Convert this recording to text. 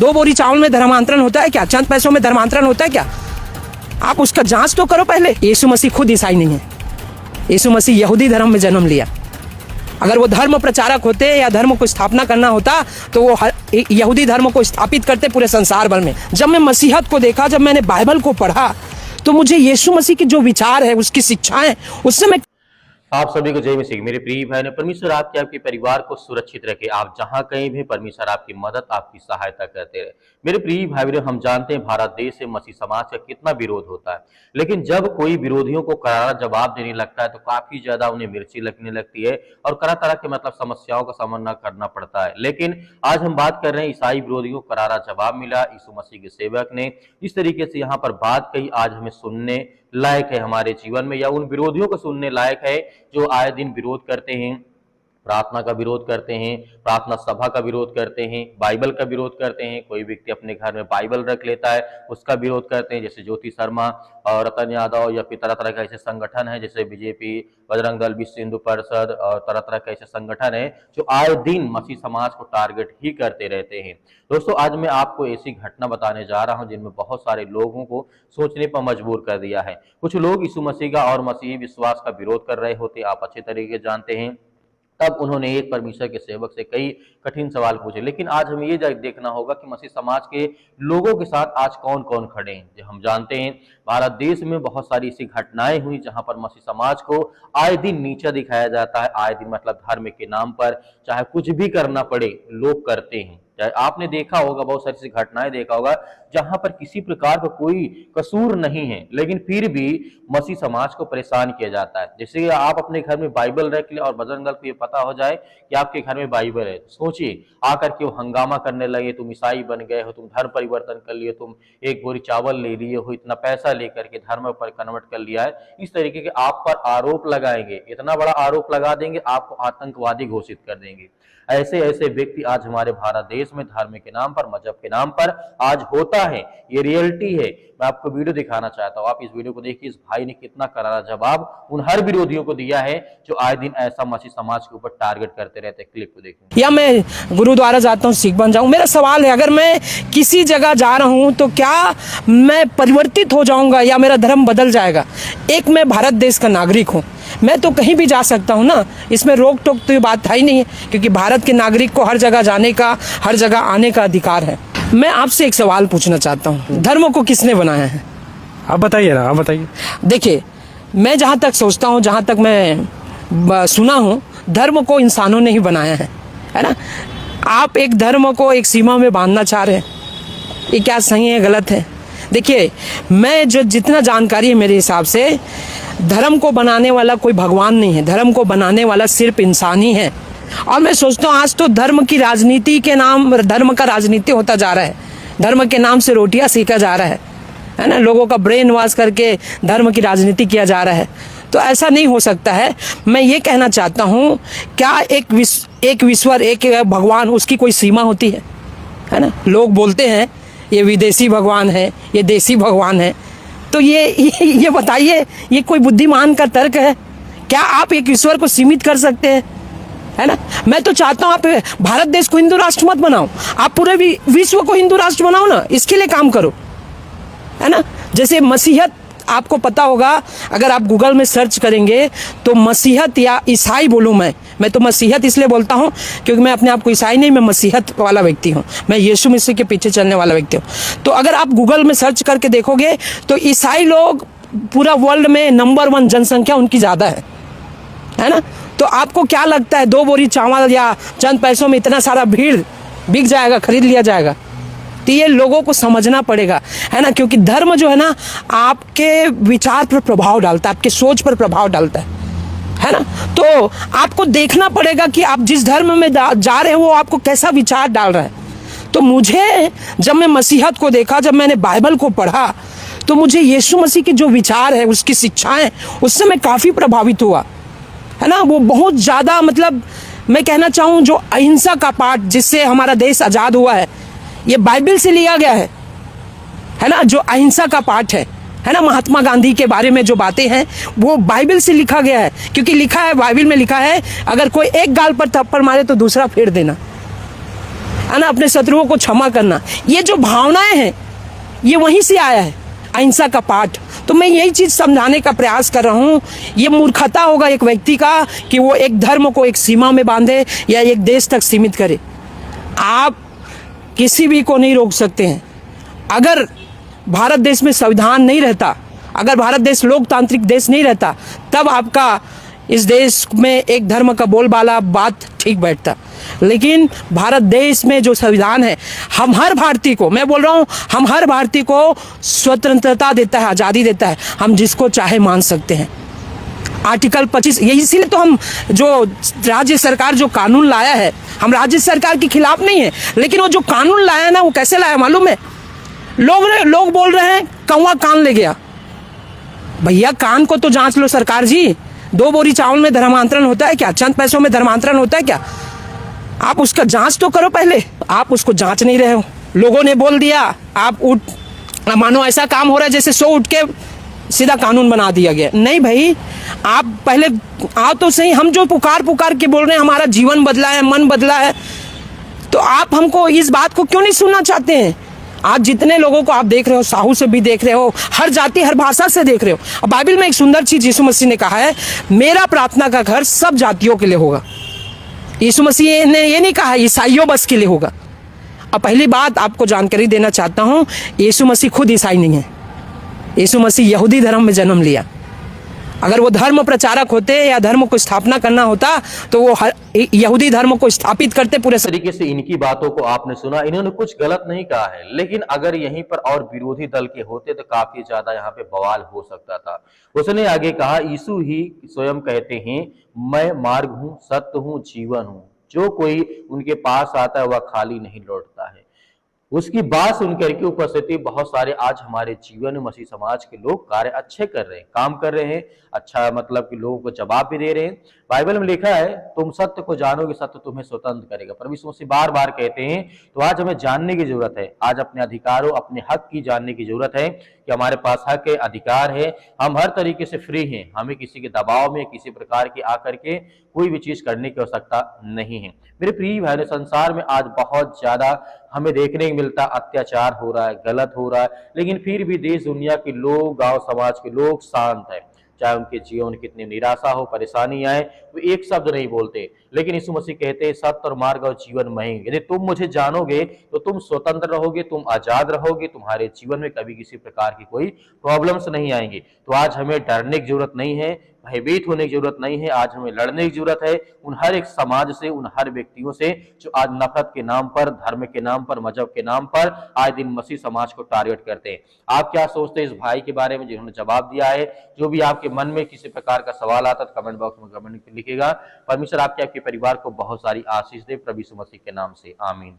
2 बोरी चावल में धर्मांतरण होता है क्या? चंद पैसों में धर्मांतरण होता है क्या? आप उसका जांच तो करो पहले। यीशु मसीह खुद ईसाई नहीं है, यीशु मसीह यहूदी धर्म में जन्म लिया। अगर वो धर्म प्रचारक होते या धर्म को स्थापना करना होता तो वो यहूदी धर्म को स्थापित करते पूरे संसार भर में। जब मैं मसीहत को देखा, जब मैंने बाइबल को पढ़ा, तो मुझे यीशु मसीह के जो विचार है, उसकी शिक्षाएं, उससे मैं आप सभी को जय मसीह। मेरे प्रिय भाई ने परमेश्वर आपके परिवार को सुरक्षित रखे। आप जहां कहीं भी परमेश्वर आपकी मदद, आपकी सहायता करते रहे। मेरे प्रिय भाई बहनों, हम जानते हैं भारत देश से मसीह समाज का कितना विरोध होता है, लेकिन जब कोई विरोधियों को करारा जवाब देने लगता है तो काफी ज्यादा उन्हें मिर्ची लगने लगती है और तरह तरह के समस्याओं का सामना करना पड़ता है। लेकिन आज हम बात कर रहे हैं ईसाई विरोधियों को करारा जवाब मिला। यीशु मसीह के सेवक ने जिस तरीके से यहाँ पर बात कही, आज हमें सुनने लायक है हमारे जीवन में, या उन विरोधियों को सुनने लायक है जो आए दिन विरोध करते हैं, प्रार्थना का विरोध करते हैं, प्रार्थना सभा का विरोध करते हैं, बाइबल का विरोध करते हैं। कोई व्यक्ति अपने घर में बाइबल रख लेता है, उसका विरोध करते हैं, जैसे ज्योति शर्मा और रतन यादव, या फिर तरह तरह के ऐसे संगठन है जैसे बीजेपी, बजरंग दल, विश्व हिंदू परिषद और तरह तरह के ऐसे संगठन है जो आए दिन मसीह समाज को टारगेट ही करते रहते हैं। दोस्तों, आज मैं आपको ऐसी घटना बताने जा रहा हूं जिनमें बहुत सारे लोगों को सोचने पर मजबूर कर दिया है। कुछ लोग यीशु मसीह का और मसीही विश्वास का विरोध कर रहे होते, आप अच्छे तरीके से जानते हैं। तब उन्होंने एक परमेश्वर के सेवक से कई कठिन सवाल पूछे। लेकिन आज हमें ये देखना होगा कि मसीह समाज के लोगों के साथ आज कौन कौन खड़े हैं। जो हम जानते हैं भारत देश में बहुत सारी ऐसी घटनाएं हुई जहां पर मसीह समाज को आए दिन नीचा दिखाया जाता है। आए दिन धर्म के नाम पर चाहे कुछ भी करना पड़े लोग करते हैं। चाहे आपने देखा होगा, बहुत सारी ऐसी घटनाएं देखा होगा जहां पर किसी प्रकार का कोई कसूर नहीं है, लेकिन फिर भी मसीह समाज को परेशान किया जाता है। जैसे आप अपने घर में बाइबल रख ले और बजरंग दल को ये पता हो जाए कि आपके घर में बाइबल है, सोचिए आकर के वो हंगामा करने लगे, तुम ईसाई बन गए हो, तुम धर्म परिवर्तन कर लिए, तुम 1 बोरी चावल ले लिए हो, इतना पैसा लेकर के धर्म पर कन्वर्ट कर लिया है। इस तरीके के आप पर आरोप लगाएंगे, इतना बड़ा आरोप लगा देंगे, आपको आतंकवादी घोषित कर देंगे। ऐसे ऐसे व्यक्ति आज हमारे भारत देश में धर्म के नाम पर, मजहब के नाम पर आज होता है। ये रियलिटी है। मैं आपको वीडियो दिखाना चाहता हूँ, आप इस वीडियो को देखिए। इस भाई ने कितना करारा जवाब उन हर विरोधियों को दिया है जो आए दिन ऐसा मसीह समाज के ऊपर टारगेट करते रहते हैं। क्लिप को देखिए। या मैं गुरुद्वारा जाता हूँ, सिख बन जाऊं। मेरा सवाल है, अगर मैं किसी जगह जा रहा हूं तो क्या मैं परिवर्तित हो जाऊंगा या मेरा धर्म बदल जाएगा? एक मैं भारत देश का नागरिक हूं, मैं तो कहीं भी जा सकता हूं ना, इसमें रोक टोक तो ये बात है ही नहीं है, क्योंकि भारत के नागरिक को हर जगह जाने का, हर जगह आने का अधिकार है। मैं आपसे एक सवाल पूछना चाहता हूँ, धर्म को किसने बनाया है? आप बताइए ना, आप बताइए। देखिए, मैं जहाँ तक सोचता हूँ, जहाँ तक मैं सुना हूँ, धर्म को इंसानों ने ही बनाया है ना। आप एक धर्म को एक सीमा में बांधना चाह रहे हैं, ये क्या सही है गलत है? देखिए, मैं जो जितना जानकारी है मेरे हिसाब से, धर्म को बनाने वाला कोई भगवान नहीं है, धर्म को बनाने वाला सिर्फ इंसान ही है। और मैं सोचता हूँ आज तो धर्म की राजनीति के नाम, धर्म का राजनीति होता जा रहा है, धर्म के नाम से रोटियां सेका जा रहा है ना, लोगों का ब्रेन वॉश करके धर्म की राजनीति किया जा रहा है। तो ऐसा नहीं हो सकता है। मैं ये कहना चाहता हूँ, क्या एक ईश्वर, एक भगवान, उसकी कोई सीमा होती है ना? लोग बोलते हैं ये विदेशी भगवान है, ये देसी भगवान है, तो ये बताइए, ये कोई बुद्धिमान का तर्क है? क्या आप एक ईश्वर को सीमित कर सकते हैं, है ना? मैं तो चाहता हूं आप भारत देश को हिंदू राष्ट्र मत बनाओ, आप पूरे विश्व को हिंदू राष्ट्र बनाओ ना, इसके लिए काम करो, है ना। जैसे मसीहत, आपको पता होगा, अगर आप गूगल में सर्च करेंगे तो मसीहत या ईसाई बोलूँ, मैं तो मसीहत इसलिए बोलता हूँ क्योंकि मैं अपने आप को ईसाई नहीं, मैं मसीहत वाला व्यक्ति हूँ, मैं यीशु मसीह के पीछे चलने वाला व्यक्ति हूँ। तो अगर आप गूगल में सर्च करके देखोगे तो ईसाई लोग पूरा वर्ल्ड में नंबर 1 जनसंख्या उनकी ज़्यादा है ना। तो आपको क्या लगता है 2 बोरी चावल या चंद पैसों में इतना सारा भीड़ बिक जाएगा, खरीद लिया जाएगा? तो ये लोगों को समझना पड़ेगा, है ना, क्योंकि धर्म जो है ना आपके विचार पर प्रभाव डालता है, आपके सोच पर प्रभाव डालता है ना। तो आपको देखना पड़ेगा कि आप जिस धर्म में जा रहे हो वो आपको कैसा विचार डाल रहा है। तो मुझे, जब मैं मसीहत को देखा, जब मैंने बाइबल को पढ़ा, तो मुझे यीशु मसीह के जो विचार है, उसकी शिक्षाएं, उससे मैं काफ़ी प्रभावित हुआ, है ना। वो बहुत ज़्यादा, मैं कहना चाहूँ, जो अहिंसा का पाठ जिससे हमारा देश आज़ाद हुआ है, ये बाइबल से लिया गया है ना। जो अहिंसा का पाठ है ना, महात्मा गांधी के बारे में जो बातें हैं वो बाइबल से लिखा गया है, क्योंकि लिखा है, बाइबल में लिखा है, अगर कोई एक गाल पर थप्पड़ मारे तो दूसरा फेर देना, है ना, अपने शत्रुओं को क्षमा करना, ये जो भावनाएं हैं ये वहीं से आया है, अहिंसा का पाठ। तो मैं यही चीज समझाने का प्रयास कर रहा हूँ। ये मूर्खता होगा एक व्यक्ति का कि वो एक धर्म को एक सीमा में बांधे या एक देश तक सीमित करे। आप किसी भी को नहीं रोक सकते हैं। अगर भारत देश में संविधान नहीं रहता, अगर भारत देश लोकतांत्रिक देश नहीं रहता, तब आपका इस देश में एक धर्म का बोलबाला बात ठीक बैठता। लेकिन भारत देश में जो संविधान है, हम हर भारतीय को, मैं बोल रहा हूँ, हम हर भारतीय को स्वतंत्रता देता है, आज़ादी देता है। हम जिसको चाहे मान सकते हैं। आर्टिकल 25, यही इसीलिए तो हम जो राज्य सरकार जो कानून लाया है, हम राज्य सरकार के खिलाफ नहीं है, लेकिन वो जो कानून लाया है ना, वो कैसे लाया मालूम है? लोग बोल रहे हैं कौवा कान ले गया। भैया कान को तो जांच लो सरकार जी। 2 बोरी चावल में धर्मांतरण होता है क्या? चंद पैसों में धर्मांतरण होता है क्या? आप उसका जांच तो करो पहले। आप उसको जांच नहीं रहे हो। लोगों ने बोल दिया, आप उठ, मानो ऐसा काम हो रहा है जैसे सो उठ के सीधा कानून बना दिया गया। नहीं भाई, आप पहले आओ तो सही। हम जो पुकार के बोल रहे हैं हमारा जीवन बदला है, मन बदला है, तो आप हमको इस बात को क्यों नहीं सुनना चाहते हैं? आज जितने लोगों को आप देख रहे हो, साहू से भी देख रहे हो, हर जाति हर भाषा से देख रहे हो। अब बाइबल में एक सुंदर चीज यीशु मसीह ने कहा है, मेरा प्रार्थना का घर सब जातियों के लिए होगा। यीशु मसीह ने ये नहीं कहा ईसाइयों बस के लिए होगा। अब पहली बात आपको जानकारी देना चाहता हूं, यीशु मसीह खुद ईसाई नहीं है। यीशु मसीह यहूदी धर्म में जन्म लिया। अगर वो धर्म प्रचारक होते या धर्म को स्थापना करना होता तो वो यहूदी धर्म को स्थापित करते पूरे तरीके से। इनकी बातों को आपने सुना, इन्होंने कुछ गलत नहीं कहा है, लेकिन अगर यहीं पर और विरोधी दल के होते तो काफी ज्यादा यहाँ पे बवाल हो सकता था। उसने आगे कहा, यीशु ही स्वयं कहते हैं, मैं मार्ग हूँ, सत्य हूँ, जीवन हूँ। जो कोई उनके पास आता है वह खाली नहीं लौटता है। उसकी बात सुनकर के उपस्थिति बहुत सारे आज हमारे जीवन में मसीह समाज के लोग कार्य अच्छे कर रहे हैं, काम कर रहे हैं, अच्छा मतलब कि लोगों को जवाब भी दे रहे हैं। बाइबल में लिखा है, तुम सत्य को जानोगे, सत्य तुम्हें स्वतंत्र करेगा। परमेश्वर मसीह बार बार कहते हैं। तो आज हमें जानने की जरूरत है, आज अपने अधिकारों, अपने हक की जानने की जरूरत है कि हमारे पास हक है, अधिकार है, हम हर तरीके से फ्री हैं। हमें किसी के दबाव में, किसी प्रकार की आकर के कोई भी चीज करने की आवश्यकता नहीं है। मेरे प्रिय भाई, संसार में आज बहुत ज्यादा हमें देखने को मिलता, अत्याचार हो रहा है, गलत हो रहा है, लेकिन फिर भी देश दुनिया के लोग, गांव समाज के लोग शांत है। चाहे उनके जीवन कितनी निराशा हो, परेशानी आए, वो एक शब्द नहीं बोलते। लेकिन यीशु मसीह कहते हैं, सत्य और मार्ग और जीवन मैं ही। यदि तुम मुझे जानोगे तो तुम स्वतंत्र रहोगे, तुम आजाद रहोगे, तुम्हारे जीवन में कभी किसी प्रकार की कोई प्रॉब्लम्स नहीं आएंगी। तो आज हमें डरने की जरूरत नहीं है, भयभीत होने की जरूरत नहीं है। आज हमें लड़ने की जरूरत है उन हर एक समाज से, उन हर व्यक्तियों से जो आज नफरत के नाम पर, धर्म के नाम पर, मजहब के नाम पर आए दिन मसीह समाज को टारगेट करते हैं। आप क्या सोचते हैं इस भाई के बारे में जिन्होंने जवाब दिया है? जो भी आपके मन में किसी प्रकार का सवाल आता है कमेंट बॉक्स में कमेंट लिखिएगा। परमेश्वर आपके परिवार को बहुत सारी आशीष दे, प्रभु यीशु मसीह के नाम से, आमीन।